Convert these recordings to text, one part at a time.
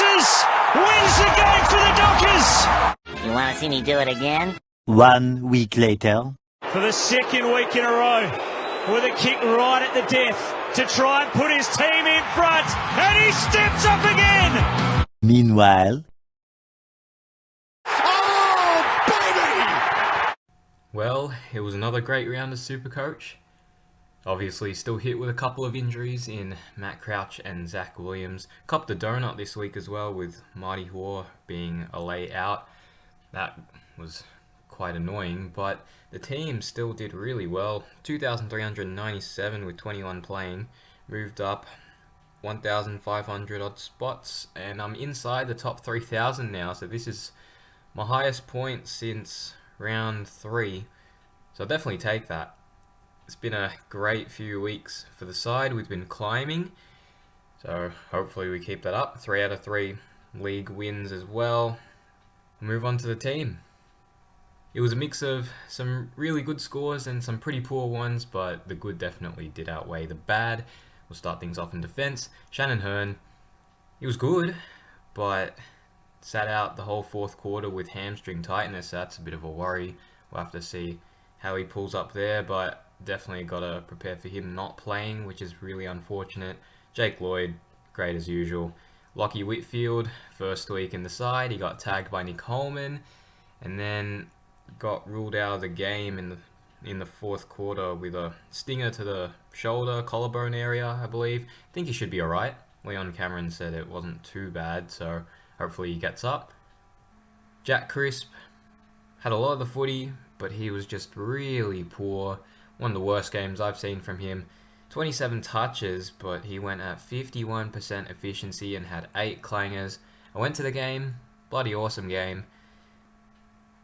bounces, wins the game for the Dockers. You want to see me do it again? 1 week later. For the second week in a row, with a kick right at the death to try and put his team in front, and he steps up again. Meanwhile. Oh, baby! Well, it was another great round of SuperCoach. Obviously still hit with a couple of injuries in Matt Crouch and Zach Williams. Copped the donut this week as well with Marty Hoare being a lay out. That was quite annoying, but the team still did really well. 2,397 with 21 playing. Moved up 1,500 odd spots, and I'm inside the top 3,000 now, so this is my highest point since round 3. So I'll definitely take that. It's been a great few weeks for the side. We've been climbing, so hopefully we keep that up. 3 out of 3 league wins as well. We'll move on to the team. It was a mix of some really good scores and some pretty poor ones, but the good definitely did outweigh the bad. We'll start things off in defense. Shannon Hearn, he was good, but sat out the whole fourth quarter with hamstring tightness. That's a bit of a worry. We'll have to see how he pulls up there, but definitely got to prepare for him not playing, which is really unfortunate. Jake Lloyd, great as usual. Lockie Whitfield, first week in the side, he got tagged by Nick Holman, and then got ruled out of the game in the fourth quarter with a stinger to the shoulder, collarbone area, I believe. I think he should be alright. Leon Cameron said it wasn't too bad, so hopefully he gets up. Jack Crisp had a lot of the footy, but he was just really poor. One of the worst games I've seen from him. 27 touches, but he went at 51% efficiency and had 8 clangers. I went to the game, bloody awesome game.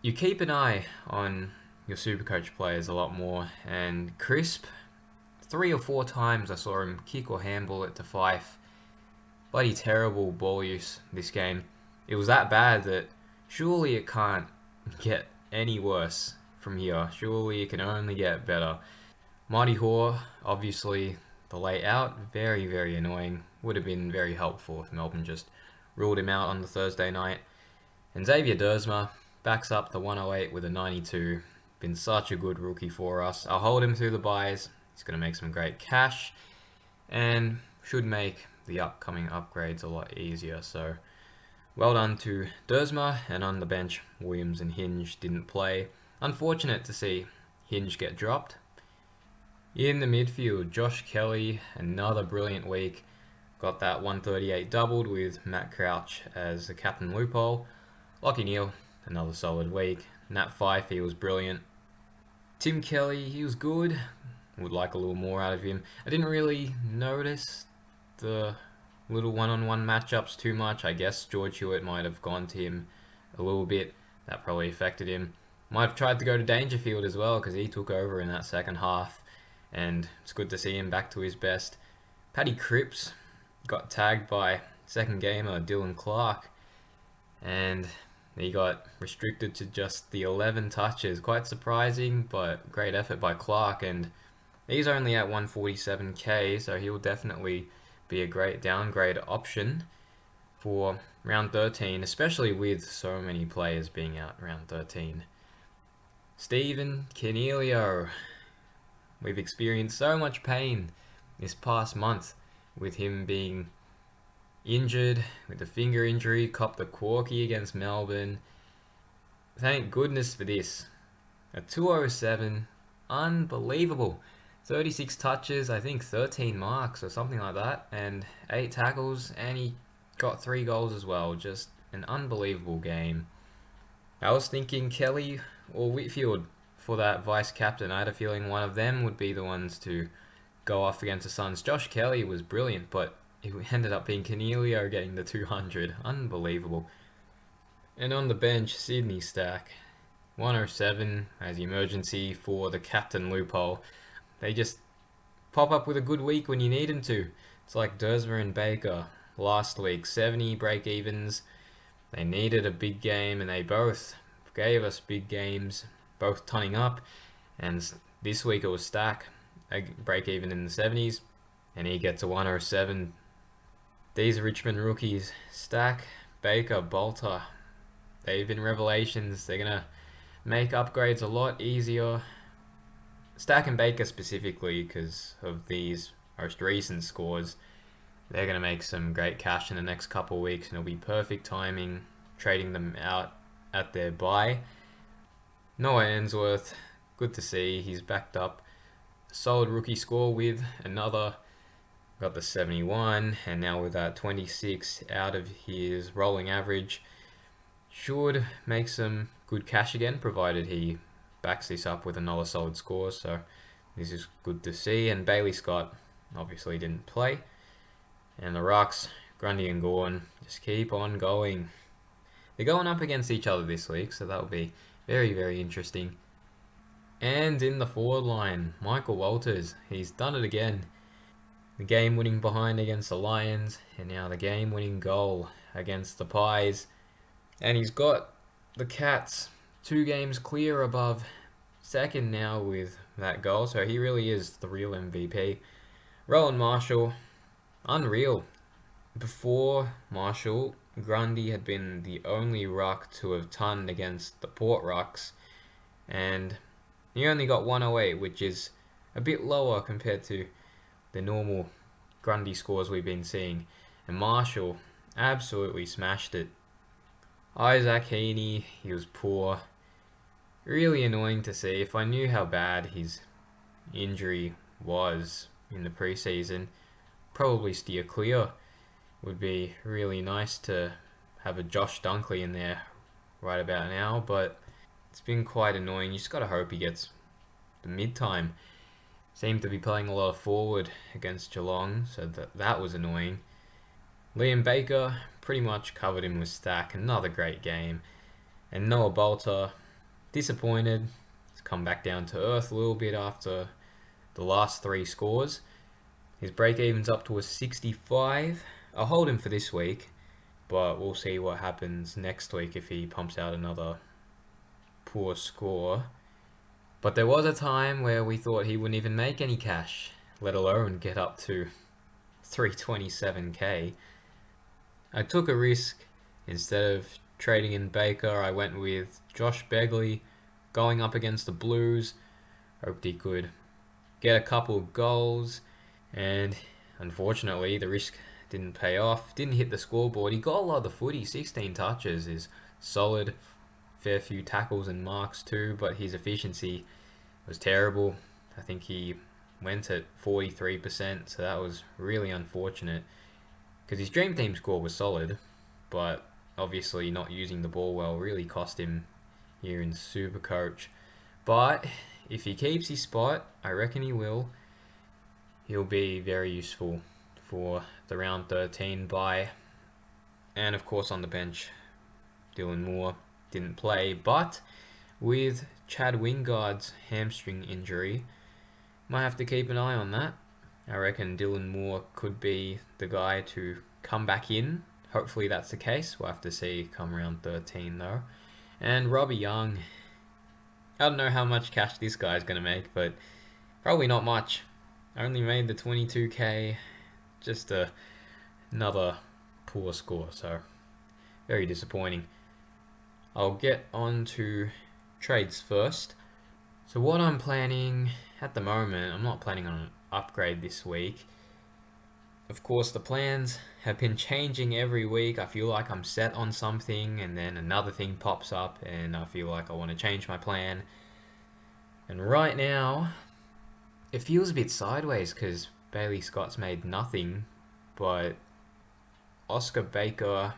You keep an eye on your SuperCoach players a lot more, and Crisp, 3 or 4 times I saw him kick or handball it to Fife. Bloody terrible ball use this game. It was that bad that surely it can't get any worse from here. Surely it can only get better. Marty Hoare, obviously the layout, very, very annoying. Would have been very helpful if Melbourne just ruled him out on the Thursday night. And Xavier Dersma backs up the 108 with a 92. Been such a good rookie for us. I'll hold him through the buys. He's going to make some great cash and should make the upcoming upgrades a lot easier. So well done to Dersma, and on the bench, Williams and Hinge didn't play. Unfortunate to see Hinge get dropped. In the midfield, Josh Kelly, another brilliant week. Got that 138 doubled with Matt Crouch as the captain loophole. Lachie Neale, another solid week. Nat Fife, he was brilliant. Tim Kelly, he was good. Would like a little more out of him. I didn't really notice the little one-on-one matchups too much. I guess George Hewitt might have gone to him a little bit. That probably affected him. Might have tried to go to Dangerfield as well, because he took over in that second half, and it's good to see him back to his best. Paddy Cripps got tagged by second gamer Dylan Clark, and he got restricted to just the 11 touches. Quite surprising, but great effort by Clark, and he's only at 147k, so he'll definitely be a great downgrade option for round 13, especially with so many players being out round 13. Stephen Cornelio, we've experienced so much pain this past month with him being injured with a finger injury, copped the corky against Melbourne. Thank goodness for this. A 207, unbelievable. 36 touches, I think 13 marks or something like that, and 8 tackles, and he got 3 goals as well. Just an unbelievable game. I was thinking Kelly or Whitfield for that vice captain. I had a feeling one of them would be the ones to go off against the Suns. Josh Kelly was brilliant, but it ended up being Cornelio getting the 200. Unbelievable. And on the bench, Sydney Stack, 107 as emergency for the captain loophole. They just pop up with a good week when you need them to. It's like Dersma and Baker last week, 70 break-evens. They needed a big game, and they both gave us big games, both tonning up. And this week it was Stack, a break-even in the 70s, and he gets a 107. These Richmond rookies, Stack, Baker, Bolter, they've been revelations. They're going to make upgrades a lot easier. Stack and Baker specifically, because of these most recent scores, they're going to make some great cash in the next couple of weeks, and it'll be perfect timing trading them out at their bye. Noah Ainsworth, good to see. He's backed up. Solid rookie score with another. Got the 71, and now with that 26 out of his rolling average, should make some good cash again, provided he backs this up with another solid score. So this is good to see. And Bailey Scott obviously didn't play. And the Rucks, Grundy and Gawn, just keep on going. They're going up against each other this week, so that'll be very, very interesting. And in the forward line, Michael Walters, he's done it again. The game-winning behind against the Lions, and now the game-winning goal against the Pies. And he's got the Cats 2 games clear above second now with that goal, so he really is the real MVP. Rowan Marshall, unreal. Before Marshall, Grundy had been the only ruck to have tonned against the Port Rucks, and he only got 108, which is a bit lower compared to the normal Grundy scores we've been seeing. And Marshall absolutely smashed it. Isaac Heaney, he was poor. Really annoying to see. If I knew how bad his injury was in the preseason, probably steer clear. Would be really nice to have a Josh Dunkley in there right about now, but it's been quite annoying. You just got to hope he gets the mid-time. Seemed to be playing a lot of forward against Geelong, so that was annoying. Liam Baker pretty much covered him with Stack. Another great game. And Noah Bolter, disappointed. He's come back down to earth a little bit after the last 3 scores. His break-even's up to a 65. I'll hold him for this week, but we'll see what happens next week if he pumps out another poor score. But there was a time where we thought he wouldn't even make any cash, let alone get up to 327k. I took a risk. Instead of trading in Baker, I went with Josh Begley going up against the Blues. Hoped he could get a couple of goals, and unfortunately the risk didn't pay off. Didn't hit the scoreboard. He got a lot of the footy. 16 touches is solid. Fair few tackles and marks too, but his efficiency was terrible. I think he went at 43%, so that was really unfortunate, because his dream team score was solid, but obviously not using the ball well really cost him here in SuperCoach. But if he keeps his spot, I reckon he will, he'll be very useful for the round 13 bye. And of course on the bench, Dylan Moore didn't play, but with Chad Wingard's hamstring injury, might have to keep an eye on that. I reckon Dylan Moore could be the guy to come back in. Hopefully that's the case. We'll have to see come round 13 though. And Robbie Young, I don't know how much cash this guy's going to make, but probably not much. Only made the 22k, just another poor score, so very disappointing. I'll get on to trades first. So what I'm planning at the moment, I'm not planning on an upgrade this week. Of course, the plans have been changing every week. I feel like I'm set on something, and then another thing pops up, and I feel like I want to change my plan. And right now, it feels a bit sideways because Bailey Scott's made nothing, but Oscar Baker,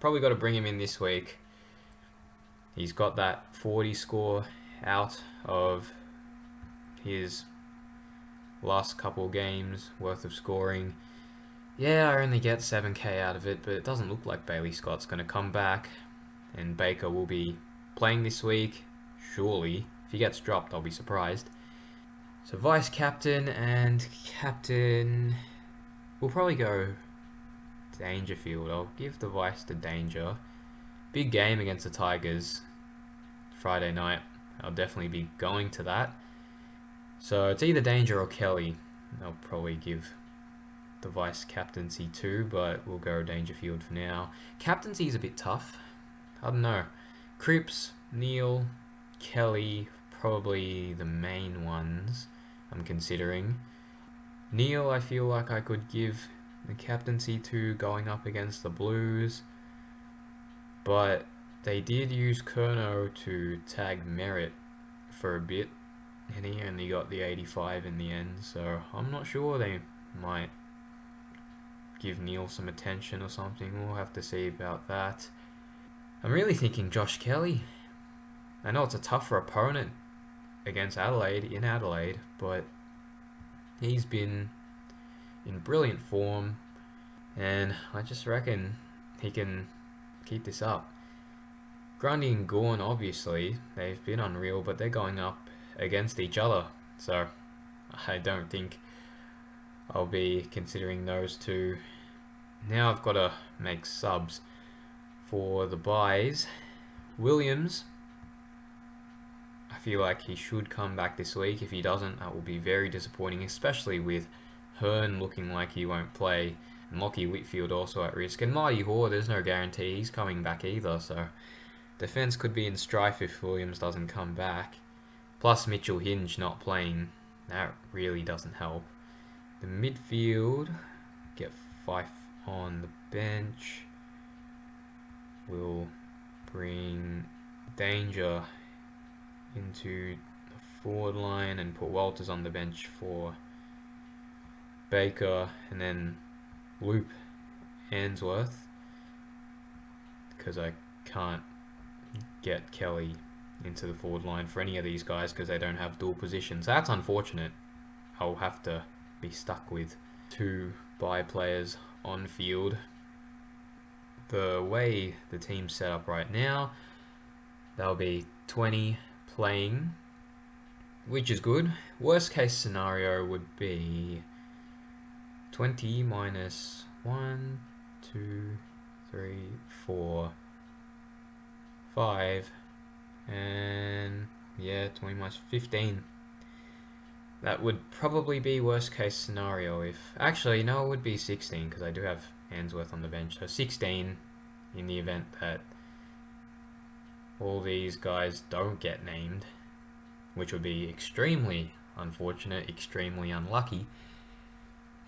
probably got to bring him in this week. He's got that 40 score out of his last couple games worth of scoring. Yeah, I only get 7k out of it, but it doesn't look like Bailey Scott's going to come back, and Baker will be playing this week, surely. If he gets dropped, I'll be surprised. So vice captain and captain, we'll probably go Dangerfield. I'll give the vice to Danger. Big game against the Tigers Friday night. I'll definitely be going to that. So it's either Danger or Kelly. I'll probably give the vice captaincy too, but we'll go Dangerfield for now. Captaincy is a bit tough. I don't know. Cripps, Neil, Kelly, probably the main ones I'm considering. Neil, I feel like I could give the captaincy to going up against the Blues, but they did use Kerno to tag Merritt for a bit, and he only got the 85 in the end, so I'm not sure. They might give Neil some attention or something. We'll have to see about that. I'm really thinking Josh Kelly. I know it's a tougher opponent against Adelaide, in Adelaide, but he's been in brilliant form, and I just reckon he can keep this up. Grundy and Gawn, obviously, they've been unreal, but they're going up against each other, so I don't think I'll be considering those two. Now I've got to make subs for the buys. Williams, I feel like he should come back this week. If he doesn't, that will be very disappointing, especially with Hearn looking like he won't play, and Lockie Whitfield also at risk, and Marty Hoare, there's no guarantee he's coming back either, so defense could be in strife if Williams doesn't come back. Plus Mitchell Hinge not playing, that really doesn't help. The midfield, get Fife on the bench. We'll bring Danger into the forward line and put Walters on the bench for Baker, and then loop Ainsworth, because I can't get Kelly into the forward line for any of these guys because they don't have dual positions. That's unfortunate. I'll have to be stuck with 2 buy players on field. The way the team's set up right now, there'll be 20 playing, which is good. Worst case scenario would be 20 minus 1, 2, 3, 4, 5, and yeah, 20 minus 15. That would probably be worst case scenario. If actually, no, it would be 16 because I do have Ainsworth on the bench. So 16 in the event that all these guys don't get named, which would be extremely unfortunate, extremely unlucky.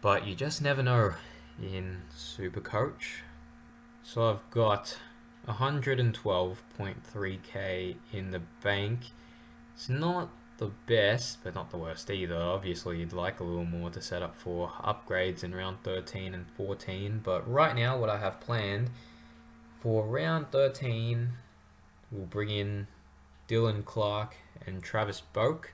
But you just never know in SuperCoach. So I've got 112.3k in the bank. It's not the best, but not the worst either. Obviously, you'd like a little more to set up for upgrades in round 13 and 14. But right now, what I have planned for round 13, we'll bring in Dylan Clark and Travis Boak.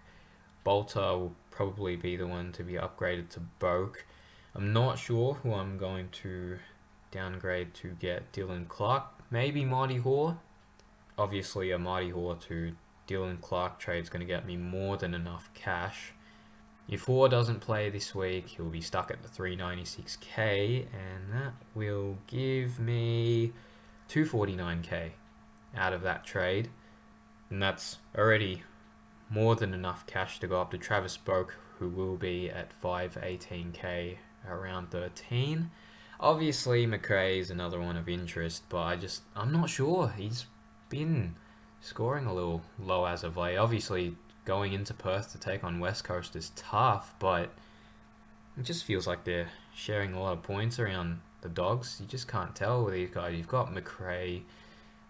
Bolter will probably be the one to be upgraded to Boak. I'm not sure who I'm going to downgrade to get Dylan Clark. Maybe Marty Hoare. Obviously, a Marty Hoare to Dylan Clark trade is going to get me more than enough cash. If Hoare doesn't play this week, he'll be stuck at the 396k, and that will give me 249k out of that trade. And that's already more than enough cash to go up to Travis Boak, who will be at 518k around 13. Obviously, McRae is another one of interest, but I'm not sure. He's been scoring a little low as of late. Obviously, going into Perth to take on West Coast is tough, but it just feels like they're sharing a lot of points around the Dogs. You just can't tell with these guys. You've got McRae,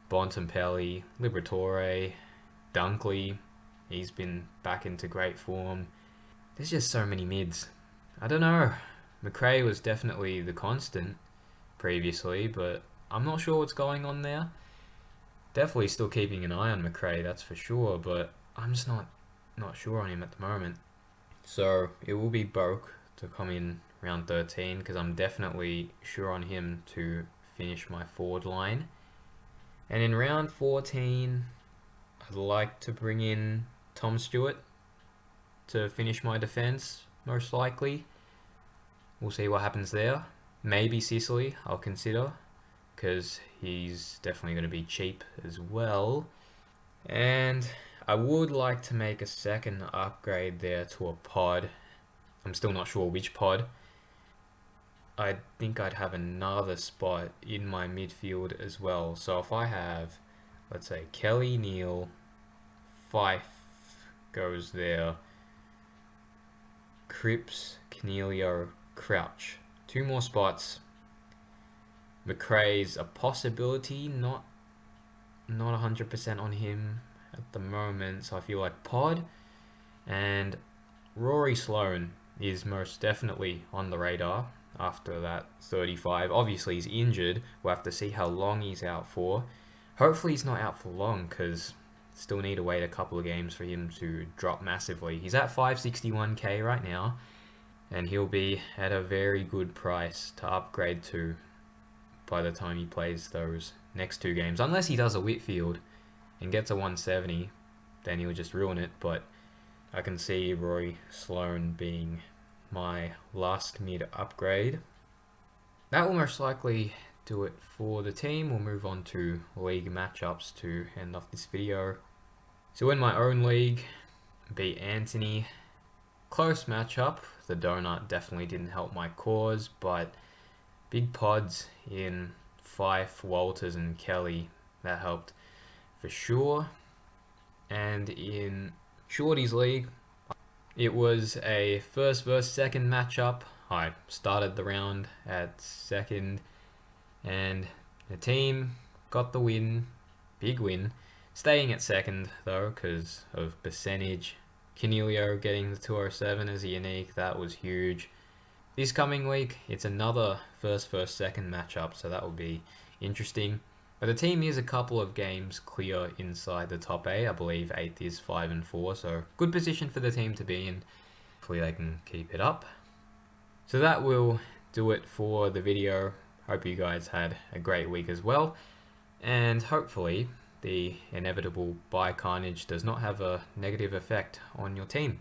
Bontempelli, Liberatore, Dunkley. He's been back into great form. There's just so many mids. I don't know. McRae was definitely the constant previously, but I'm not sure what's going on there. Definitely still keeping an eye on McRae, that's for sure, but I'm just not sure on him at the moment. So it will be Boak to come in round 13 because I'm definitely sure on him to finish my forward line. And in round 14, I'd like to bring in Tom Stewart to finish my defense, most likely. We'll see what happens there. Maybe Sicily, I'll consider, because he's definitely going to be cheap as well. And I would like to make a second upgrade there to a pod. I'm still not sure which pod. I think I'd have another spot in my midfield as well. So if I have, let's say, Kelly, Neal, Fife goes there, Cripps, Cornelio, Crouch. 2 more spots. McRae's a possibility, not 100% on him at the moment, so I feel like Pod. And Rory Sloane is most definitely on the radar after that 35. Obviously he's injured. We'll have to see how long he's out for. Hopefully he's not out for long, because still need to wait a couple of games for him to drop massively. He's at 561k right now, and he'll be at a very good price to upgrade to by the time he plays those next 2 games. Unless he does a Whitfield and gets a 170, then he'll just ruin it. But I can see Rory Sloane being my last mid upgrade. That will most likely do it for the team. We'll move on to league matchups to end off this video. So in my own league, beat Anthony. Close matchup. The donut definitely didn't help my cause, but big pods in Fife, Walters and Kelly, that helped for sure. And in Shorty's league, it was a first versus second matchup. I started the round at second, and the team got the win, big win. Staying at second though because of percentage. Cornelio getting the 207 as a unique, that was huge. This coming week, it's another first versus second matchup, so that will be interesting. But the team is a couple of games clear inside the top 8. I believe 8th is 5-4, so good position for the team to be in. Hopefully they can keep it up. So that will do it for the video. Hope you guys had a great week as well. And hopefully the inevitable buy carnage does not have a negative effect on your team.